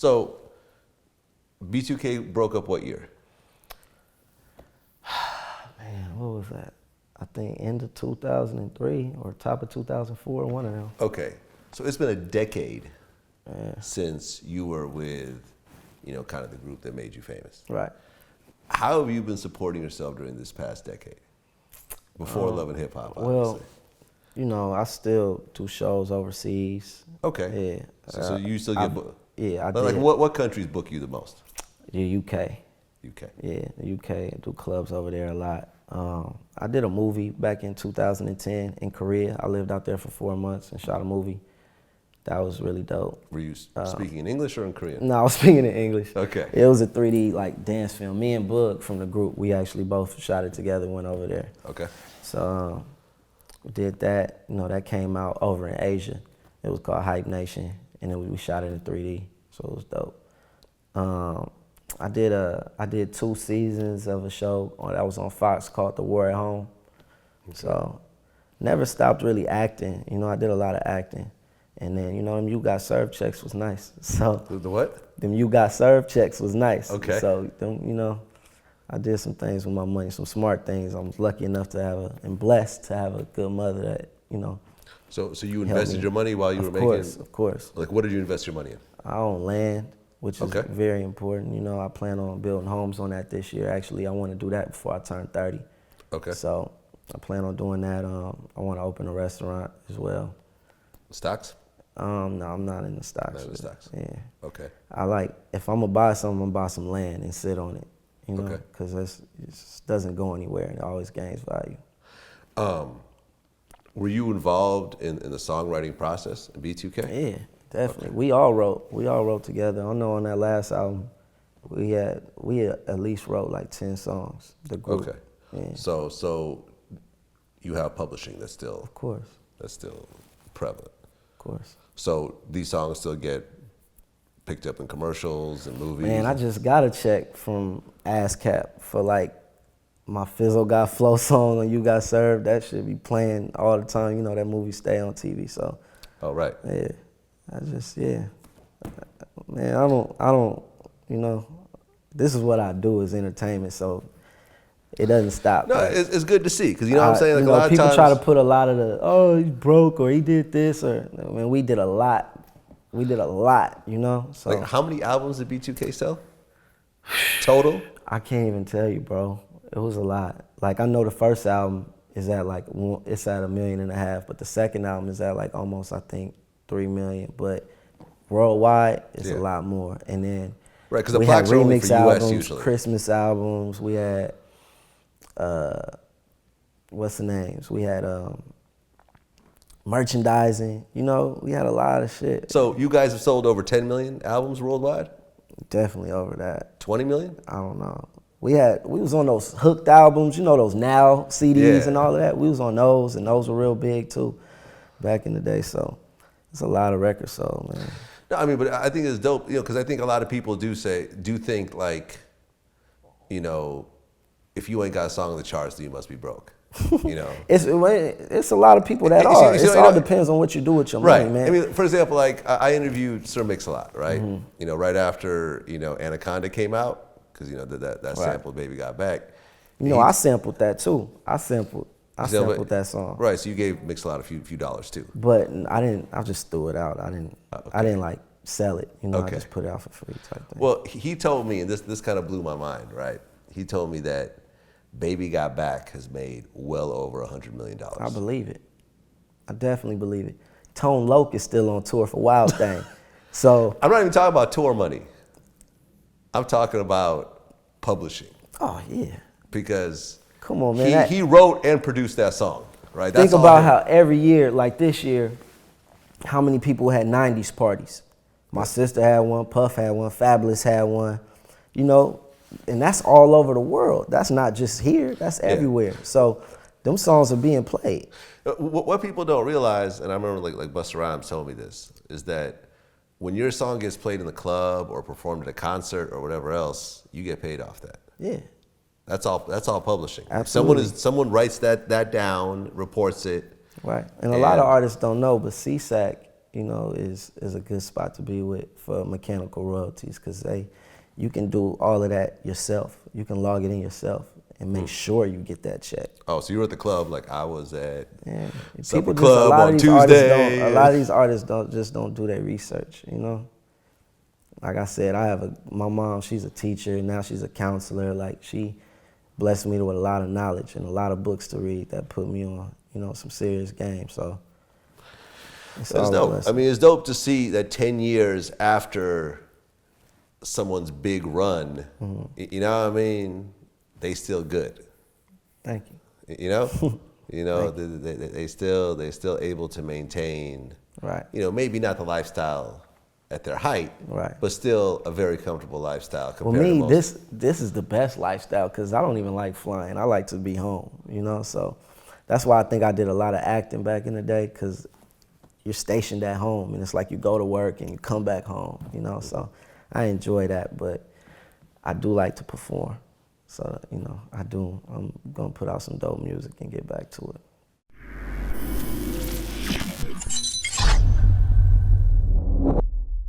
So, B2K broke up what year? Man, what was that? I think end of 2003 or top of 2004, one of them. Okay, so it's been a decade since you were with, kind of the group that made you famous. Right. How have you been supporting yourself during this past decade? Before Love and Hip Hop, Well, obviously. I still do shows overseas. Okay. Yeah. So you still get booked? Yeah, I but did. Like, what countries book you the most? The UK. UK. Yeah, the UK. I do clubs over there a lot. I did a movie back in 2010 in Korea. I lived out there for 4 months and shot a movie. That was really dope. Were you speaking in English or in Korean? No, I was speaking in English. Okay. It was a 3D like dance film. Me and Bug from the group, we actually both shot it together, went over there. Okay. So we did that. That came out over in Asia. It was called Hype Nation, and then we shot it in 3D. So it was dope. I did 2 seasons of a show that was on Fox called The War at Home. Okay. So never stopped really acting. I did a lot of acting. And then, them You Got Served checks was nice. So the what? Them You Got Served checks was nice. Okay. So I did some things with my money, some smart things. I was lucky enough to and blessed to have a good mother that, So you invested your money while you were making? Of course. Like, what did you invest your money in? I own land, which is very important. I plan on building homes on that this year. Actually, I want to do that before I turn 30. Okay. So I plan on doing that. I want to open a restaurant as well. Stocks? No, I'm not in the stocks. Not in the stocks. Yeah. Okay. If I'm gonna buy something, I'm gonna buy some land and sit on it. Okay. Because it just doesn't go anywhere and it always gains value. Were you involved in the songwriting process in B2K? Yeah, definitely. Okay. We all wrote together. I know on that last album, we at least wrote like 10 songs. The group. Okay. Yeah. So you have publishing that's still, of course, that's still prevalent. Of course. So these songs still get picked up in commercials and movies? Man, I just got a check from ASCAP for like my Fizzle Got Flow song on You Got Served. That should be playing all the time. That movie stay on TV. So. Oh, right. Yeah. Man, I don't. This is what I do is entertainment. So. It doesn't stop. No, it's good to see because what I'm saying. Like a lot of people times, try to put a lot of he's broke or he did this or we did a lot. We did a lot, So like how many albums did B2K sell? Total? I can't even tell you, bro. It was a lot. Like I know the first album is at it's at $1.5 million, but the second album is at like almost I think 3 million. But worldwide, it's a lot more. And then right, because the plaques are only for US albums, usually. Christmas albums. We had. What's the names? We had merchandising. We had a lot of shit. So you guys have sold over 10 million albums worldwide? Definitely over that. 20 million? I don't know. We was on those hooked albums, those Now CDs and all of that. We was on those, and those were real big too, back in the day. So it's a lot of records sold, man. No, I mean, but I think it's dope, because I think a lot of people do think like, if you ain't got a song on the charts, then you must be broke. It's a lot of people that are. It all depends on what you do with your money, man. I mean, for example, like I interviewed Sir Mix-a-Lot, right? Mm-hmm. Right after Anaconda came out, because that sample Baby Got Back. I sampled that too. I sampled that song. Right, so you gave Mix-a-Lot a few dollars too. But I didn't. I just threw it out. I didn't like sell it. I just put it out for free type thing. Well, he told me, and this kind of blew my mind, right? He told me that Baby Got Back has made well over $100 million. I believe it. I definitely believe it. Tone Loc is still on tour for Wild Thing. So I'm not even talking about tour money. I'm talking about publishing. Oh yeah. Because come on, man. He wrote and produced that song, right? Think about how every year, like this year, how many people had 90s parties. My sister had one, Puff had one, Fabulous had one, and that's all over the world. That's not just here, that's everywhere. So them songs are being played. What people don't realize, and I remember like Busta Rhymes told me this, is that when your song gets played in the club or performed at a concert or whatever else, you get paid off that. Yeah. That's all publishing. Absolutely. Someone writes that down, reports it. Right. And a lot of artists don't know, but CSAC you know, is a good spot to be with for mechanical royalties, because you can do all of that yourself. You can log it in yourself and make sure you get that check. Oh, so you were at the club like I was at Yeah. Supper People Club a lot on of these Tuesday. A lot of these artists don't do their research, you know? Like I said, my mom, she's a teacher, now she's a counselor. Like, she blessed me with a lot of knowledge and a lot of books to read that put me on, you know, some serious game. So it's That's all a dope. blessing. I mean, it's dope to see that 10 years after someone's big run, you know what I mean, they still good. Thank you. You know? You know, they still able to maintain, Right. you know, maybe not the lifestyle at their height, Right. but still a very comfortable lifestyle Well, compared to me, most. this is the best lifestyle, because I don't even like flying. I like to be home, you know? So that's why I think I did a lot of acting back in the day, because you're stationed at home, and it's like you go to work and you come back home, you know? So I enjoy that, but I do like to perform. So, you know, I'm going to put out some dope music and get back to it.